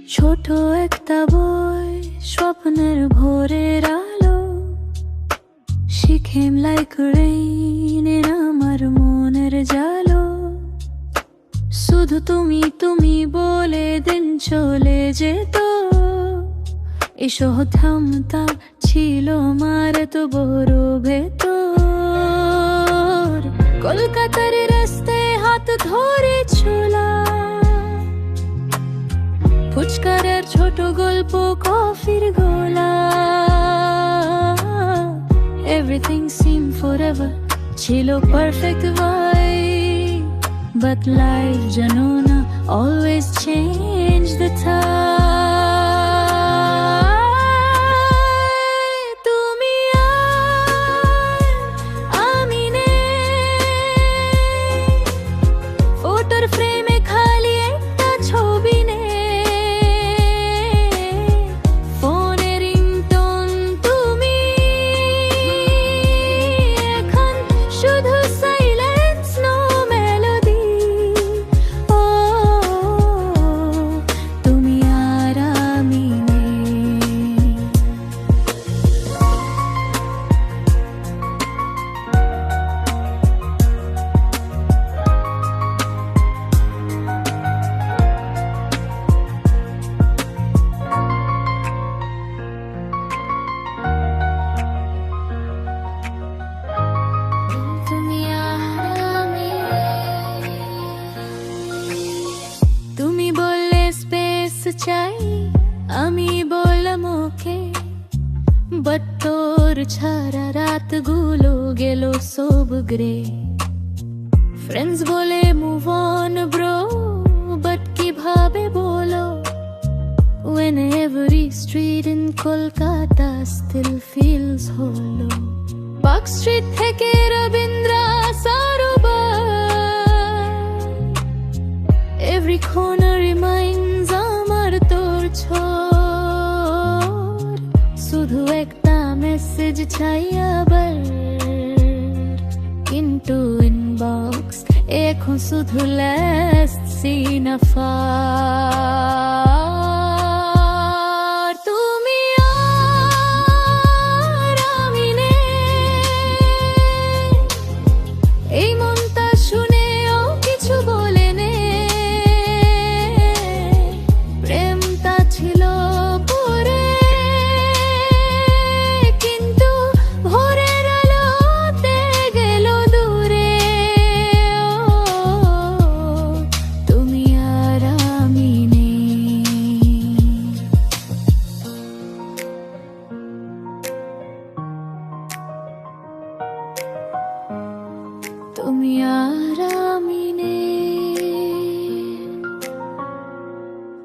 ছোট একটা বই, স্বপ্নের ভোরের আলো, She came like rain in আমার মনের জালো। শুধু তুমি তুমি বলে দিন চলে যেত, এই সহথামতা ছিল আমার তো বড় ভেতর। কলকাতার রাস্তায় হাত ধরে ছোলা, ফুচকার আর ছোট গল্প, কফির গোলা। Everything seemed forever, ছিল perfect vibe, but life জানো না always change the time. তুমি আর আমি নেই, ফটোর ফ্রেমে খালি একটা ছবি নেই। ফোনের রিংটোন তুমি, এখন শুধু সাইলেন্স, নো মেলোডি। ও তুমি আর আমি নেই। তুমি আর আমি নেই। তুমি বললে স্পেস চাই, আমি বললাম ওকে, বাট তোর ছাড়া রাতগুলো গেল সব গ্রে। ফ্রেন্ডস বলে মুভ অন ব্রো, বাট কিভাবে বলো, when every street in Kolkata still feels hollow. Park street থেকে Rabindra Sarobar, every corner reminds আমার তোর ছোঁয়ার। শুধু একটা মেসেজ চাই আবার, কিন্তু ইনবক্স এখন শুধু লাস্ট সিন আফার। তুমি আর আমি নেই, এই মনটা শুনেও কিছু বলে নে। প্রেমটা ছিল পরে, কিন্তু ভোরের আলোতে গেল দূরে। ও তুমি আর আমি নেই। তুমি আর